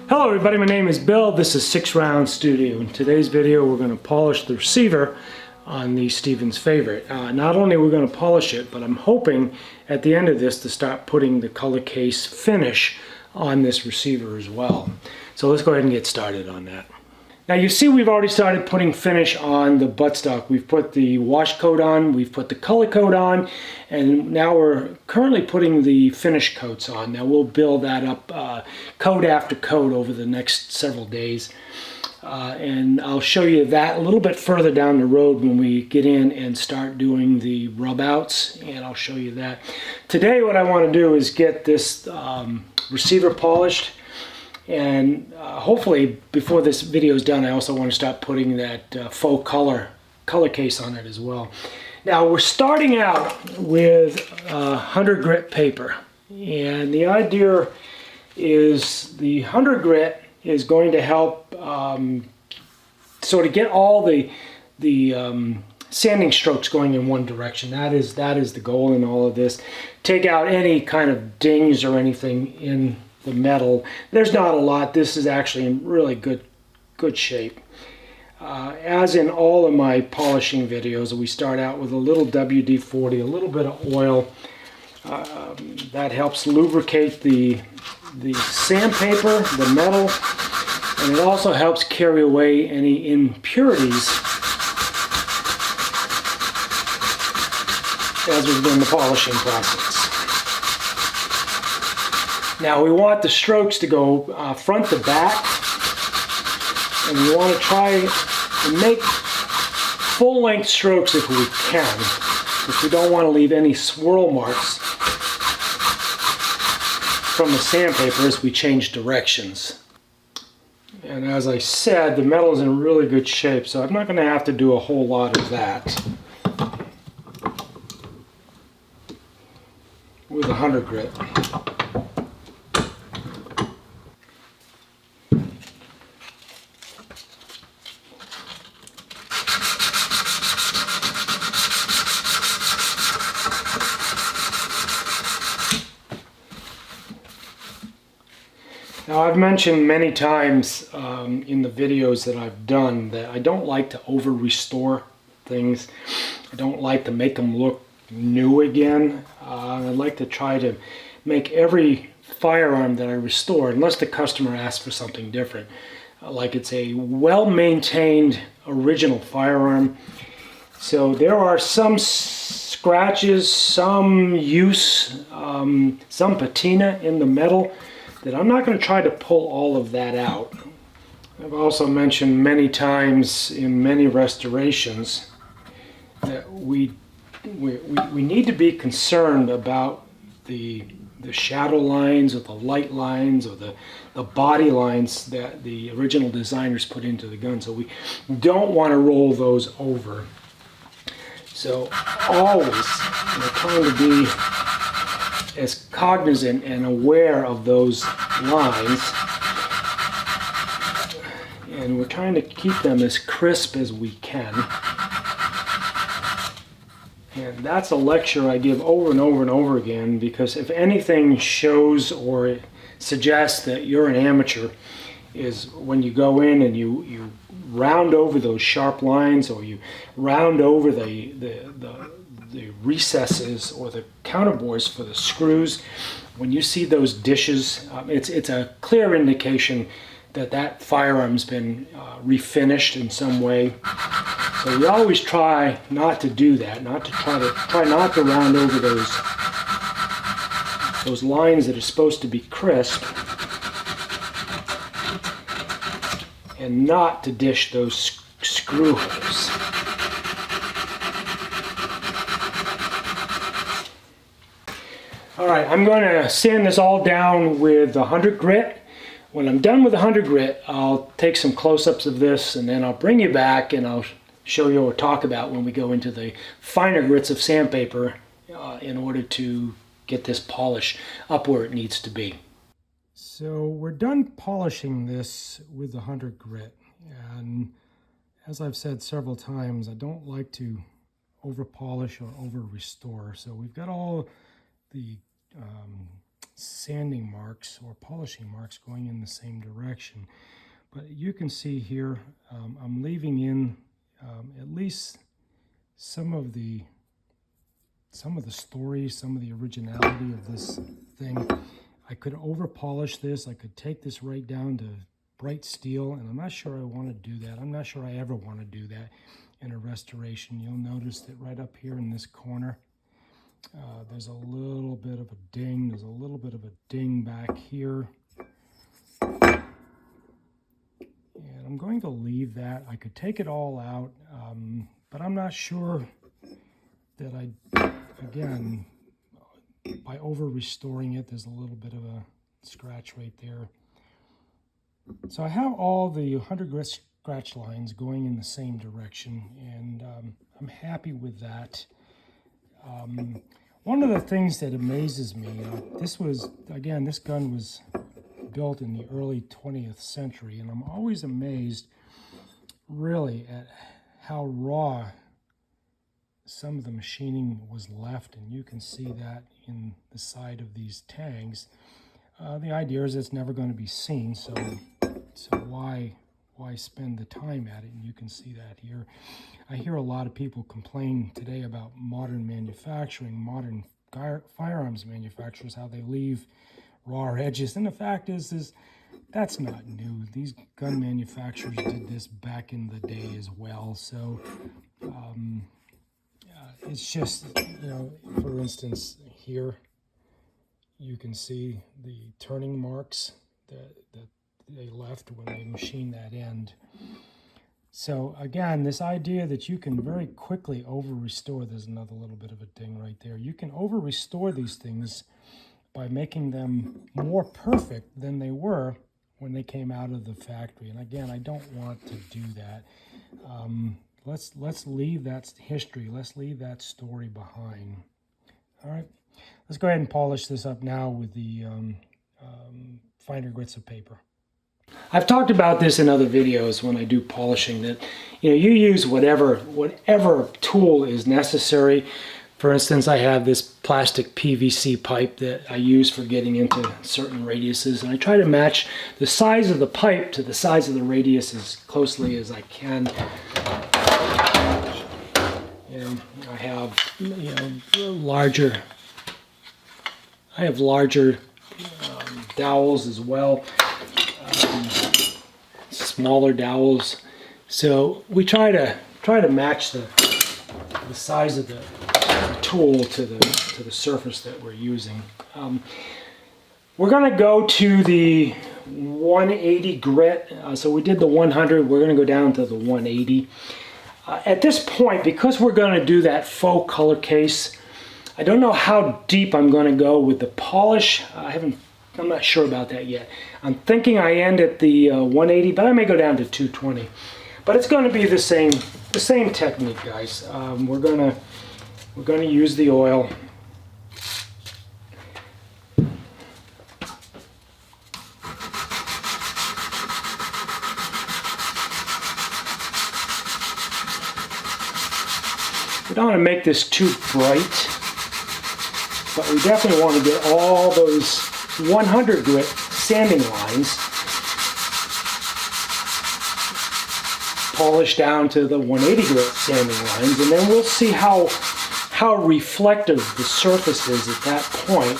Hello everybody, my name is Bill. This is SixRounds Studio. In today's video we're going to polish the receiver on the Stevens Favorite. Not only are we going to polish it, but I'm hoping at the end of this to start putting the color case finish on this receiver as well. So let's go ahead and get started on that. Now you see we've already started putting finish on the buttstock. We've put the wash coat on, we've put the color coat on, and now we're currently putting the finish coats on. Now we'll build that up coat after coat over the next several days. And I'll show you that a little bit further down the road when we get in and start doing the rub outs, and I'll show you that. Today what I want to do is get this receiver polished. And hopefully before this video is done, I also want to start putting that faux color case on it as well. Now we're starting out with 100 grit paper, and the idea is the 100 grit is going to help sort of get all the sanding strokes going in one direction. That is the goal in all of this. Take out any kind of dings or anything in the metal. There's not a lot. This is actually in really good shape. As in all of my polishing videos, we start out with a little WD-40, a little bit of oil. That helps lubricate the sandpaper, the metal, and it also helps carry away any impurities as we're doing the polishing process. Now we want the strokes to go front to back, and we want to try to make full-length strokes if we can, because we don't want to leave any swirl marks from the sandpaper as we change directions. And as I said, the metal is in really good shape, so I'm not going to have to do a whole lot of that with 100 grit. Now I've mentioned many times in the videos that I've done that I don't like to over-restore things. I don't like to make them look new again. I like to try to make every firearm that I restore, unless the customer asks for something different, like it's a well-maintained original firearm. So there are some scratches, some use, some patina in the metal that I'm not going to try to pull all of that out. I've also mentioned many times in many restorations that we need to be concerned about the shadow lines or the light lines or the body lines that the original designers put into the gun. So we don't want to roll those over. So always trying to be as cognizant and aware of those lines, and we're trying to keep them as crisp as we can. And that's a lecture I give over and over and over again, because if anything shows or suggests that you're an amateur is when you go in and you round over those sharp lines, or you round over the recesses or the counterbores for the screws. When you see those dishes, it's a clear indication that that firearm's been refinished in some way. So we always try not to do that, try not to round over those lines that are supposed to be crisp, and not to dish those screw holes. Alright, I'm going to sand this all down with 100 grit. When I'm done with 100 grit, I'll take some close-ups of this, and then I'll bring you back and I'll show you or talk about when we go into the finer grits of sandpaper in order to get this polish up where it needs to be. So we're done polishing this with 100 grit, and as I've said several times, I don't like to over polish or over restore. So we've got all the sanding marks or polishing marks going in the same direction. But you can see here, I'm leaving in at least some of the story, some of the originality of this thing. I could over polish this. I could take this right down to bright steel, and I'm not sure I want to do that. I'm not sure I ever want to do that in a restoration. You'll notice that right up here in this corner, there's a little bit of a ding. There's a little bit of a ding back here. And I'm going to leave that. I could take it all out, but I'm not sure that again, by over restoring it, there's a little bit of a scratch right there. So I have all the 100 grit scratch lines going in the same direction, and I'm happy with that. One of the things that amazes me, this gun was built in the early 20th century, and I'm always amazed really at how raw some of the machining was left, and you can see that in the side of these tangs. The idea is it's never going to be seen, so why spend the time at it? And you can see that here. I hear a lot of people complain today about modern manufacturing, modern firearms manufacturers, how they leave raw edges. And the fact is that's not new. These gun manufacturers did this back in the day as well. So it's just, for instance, here you can see the turning marks that they left when they machined that end. So again, this idea that you can very quickly over restore, there's another little bit of a ding right there. You can over restore these things by making them more perfect than they were when they came out of the factory. And again, I don't want to do that. Let's leave that history. Let's leave that story behind. All right, let's go ahead and polish this up now with the finer grits of paper. I've talked about this in other videos when I do polishing, that you use whatever tool is necessary. For instance, I have this plastic PVC pipe that I use for getting into certain radiuses, and I try to match the size of the pipe to the size of the radius as closely as I can. And I have larger dowels as well. Smaller dowels, so we try to match the size of the tool to the surface that we're using. We're going to go to the 180 grit. So we did the 100. We're going to go down to the 180. At this point, because we're going to do that faux color case, I don't know how deep I'm going to go with the polish. I'm not sure about that yet. I'm thinking I end at the 180, but I may go down to 220. But it's going to be the same technique, guys. We're going to use the oil. We don't want to make this too bright, but we definitely want to get all those 100 grit sanding lines polished down to the 180 grit sanding lines, and then we'll see how reflective the surface is at that point.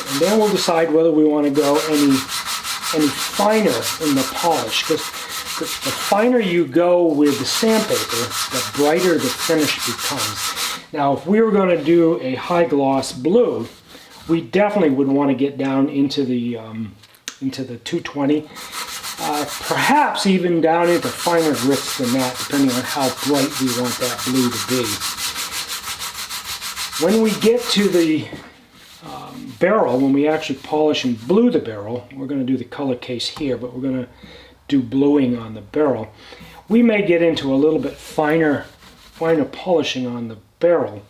And then we'll decide whether we want to go any finer in the polish, because the finer you go with the sandpaper, the brighter the finish becomes. Now, if we were going to do a high gloss blue, we definitely would want to get down into the 220, perhaps even down into finer grits than that, depending on how bright we want that blue to be. When we get to the barrel, when we actually polish and blue the barrel, we're going to do the color case here, but we're going to do bluing on the barrel. We may get into a little bit finer polishing on the barrel,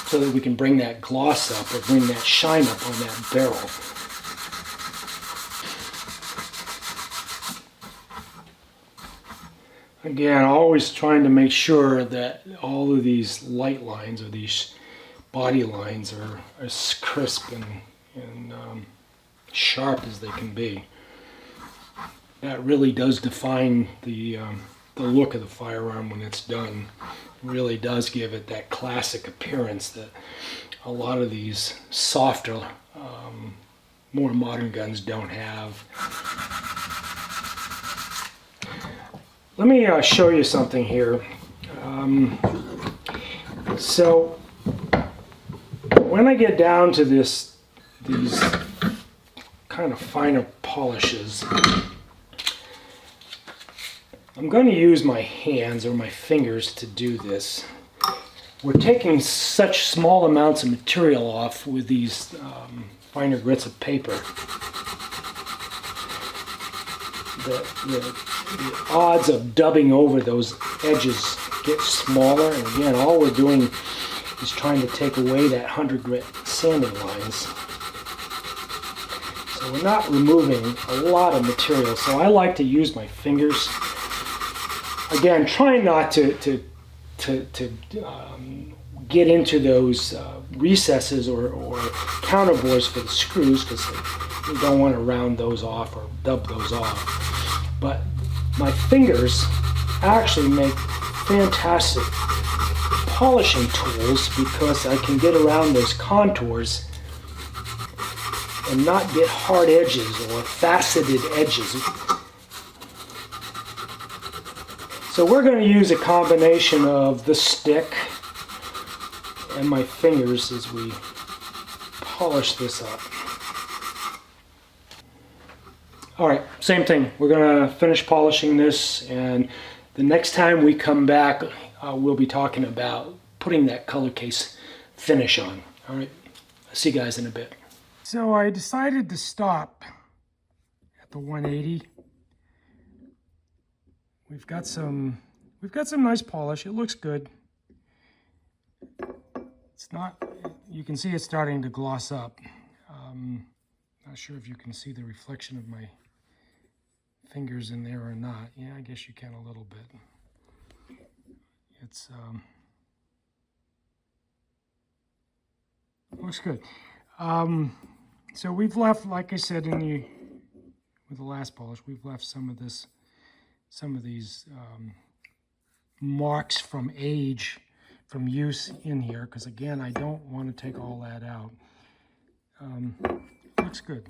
so that we can bring that gloss up or bring that shine up on that barrel. Again, always trying to make sure that all of these light lines or these body lines are as crisp and sharp as they can be. That really does define the look of the firearm when it's done. It really does give it that classic appearance that a lot of these softer, more modern guns don't have. Let me show you something here. So when I get down to these kind of finer polishes, I'm going to use my hands or my fingers to do this. We're taking such small amounts of material off with these finer grits of paper. The odds of dubbing over those edges get smaller, and again, all we're doing is trying to take away that 100 grit sanding lines. So we're not removing a lot of material, so I like to use my fingers. Again, trying not to get into those recesses or counterbores for the screws, because you don't want to round those off or dub those off. But my fingers actually make fantastic polishing tools because I can get around those contours and not get hard edges or faceted edges. So we're going to use a combination of the stick and my fingers as we polish this up. Alright, same thing. We're going to finish polishing this, and the next time we come back, we'll be talking about putting that color case finish on. Alright, I'll see you guys in a bit. So I decided to stop at the 180. We've got some nice polish. It looks good. It's not, you can see it's starting to gloss up. Not sure if you can see the reflection of my fingers in there or not. Yeah, I guess you can a little bit. It's looks good. So we've left, like I said with the last polish, we've left some of these marks from age, from use in here, because again, I don't want to take all that out. Looks good.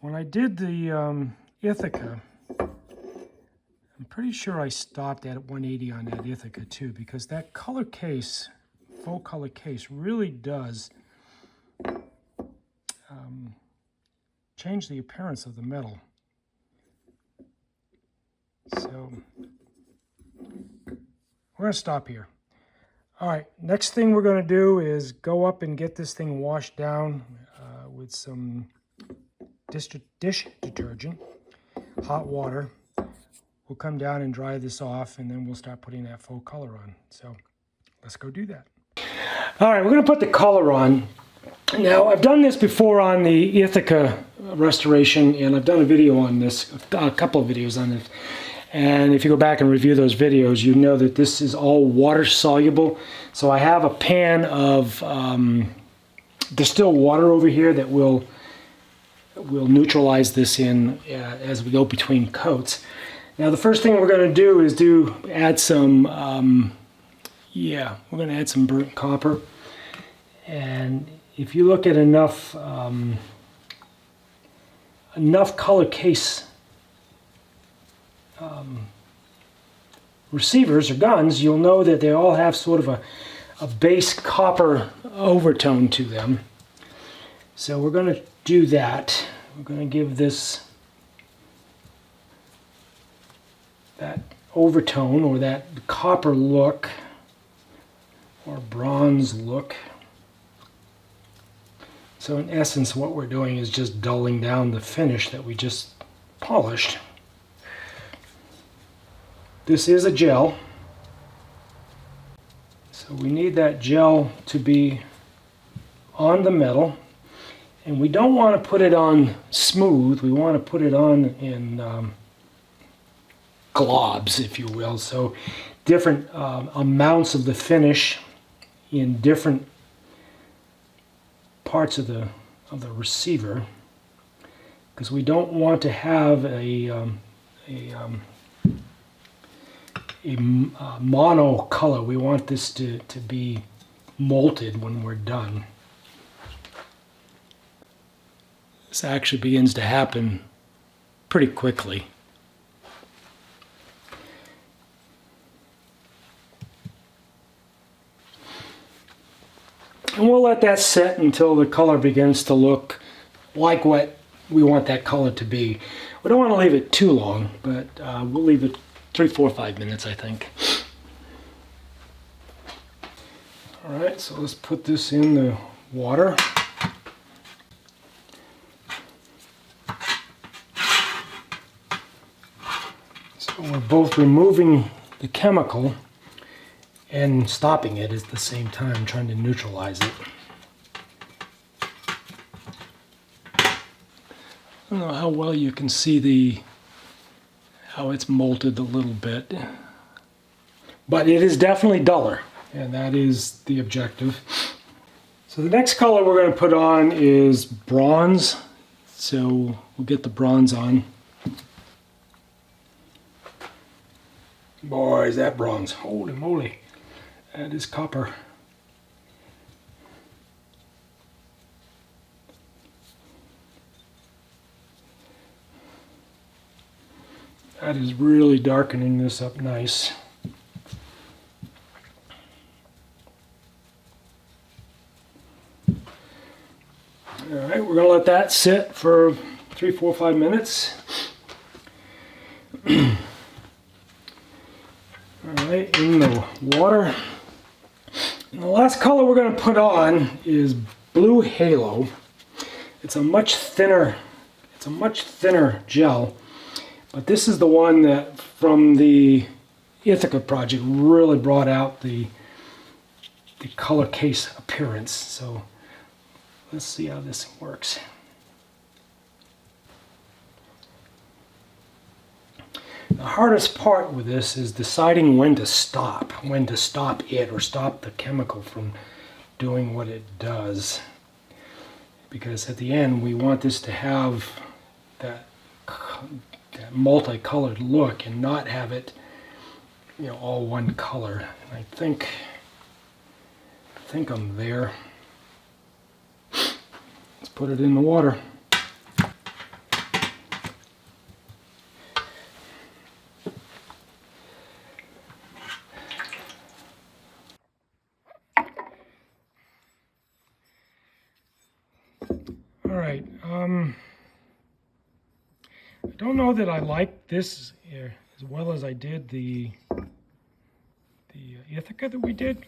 When I did the Ithaca, I'm pretty sure I stopped at 180 on that Ithaca too, because that color case, faux color case, really does change the appearance of the metal. So we're going to stop here. All right, next thing we're going to do is go up and get this thing washed down with some dish detergent, hot water. We'll come down and dry this off, and then we'll start putting that faux color on. So let's go do that. All right, we're going to put the color on. Now, I've done this before on the Ithaca restoration, and I've done a video on this, a couple of videos on it. And if you go back and review those videos, you know that this is all water soluble. So I have a pan of distilled water over here that will neutralize this in as we go between coats. Now the first thing we're going to do is add some we're going to add some burnt copper. And if you look at enough color case receivers or guns, you'll know that they all have sort of a base copper overtone to them. So we're going to do that. We're going to give this that overtone or that copper look or bronze look. So in essence, what we're doing is just dulling down the finish that we just polished. This is a gel, so we need that gel to be on the metal, and we don't want to put it on smooth. We want to put it on in globs, if you will. So different amounts of the finish in different parts of the receiver, because we don't want to have a mono color. We want this to be molted when we're done. This actually begins to happen pretty quickly. And we'll let that set until the color begins to look like what we want that color to be. We don't want to leave it too long, but we'll leave it 3, 4, 5 minutes, I think. All right, so let's put this in the water. So we're both removing the chemical and stopping it at the same time, trying to neutralize it. I don't know how well you can see how it's molted a little bit, but it is definitely duller, and that is the objective. So the next color we're going to put on is bronze, so we'll get the bronze on. Boy, is that bronze. Holy moly. That is copper. That is really darkening this up nice. Alright, we're going to let that sit for 3, 4, 5 minutes. Alright, in the water. And the last color we're going to put on is Blue Halo. It's a much thinner gel, but this is the one that from the Ithaca project really brought out the color case appearance. So let's see how this works. The hardest part with this is deciding when to stop it or stop the chemical from doing what it does. Because at the end we want this to have that multicolored look and not have it, you know, all one color. And I think I'm there. Let's put it in the water. Alright, I don't know that I like this as well as I did the Ithaca that we did.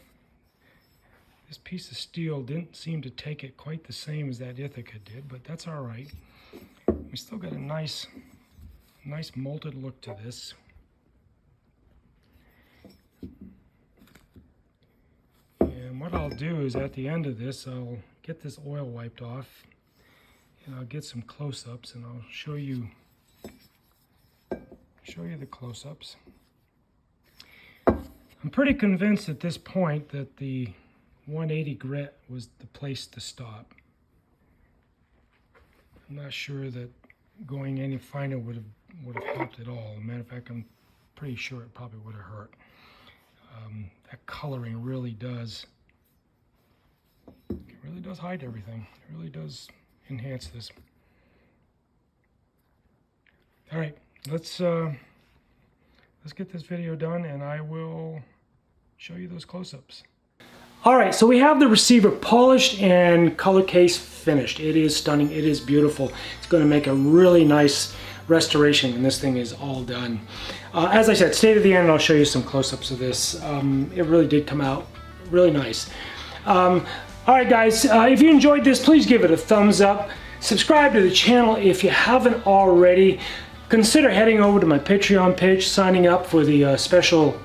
This piece of steel didn't seem to take it quite the same as that Ithaca did, but that's alright. We still got a nice molted look to this. And what I'll do is at the end of this, I'll get this oil wiped off. And I'll get some close-ups and I'll show you the close-ups. I'm pretty convinced at this point that the 180 grit was the place to stop. I'm not sure that going any finer would have helped at all. As a matter of fact, I'm pretty sure it probably would have hurt. That coloring really does hide everything. It really does enhance this. All right, let's get this video done and I will show you those close-ups. All right, so we have the receiver polished and color case finished. It is stunning, it is beautiful. It's going to make a really nice restoration when this thing is all done. As I said, stay to the end and I'll show you some close-ups of this. It really did come out really nice. All right, guys, if you enjoyed this, please give it a thumbs up. Subscribe to the channel if you haven't already. Consider heading over to my Patreon page, signing up for the special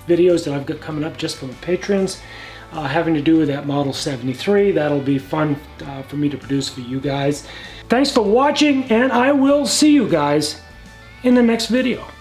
videos that I've got coming up just for my patrons, having to do with that Model 73. That'll be fun for me to produce for you guys. Thanks for watching, and I will see you guys in the next video.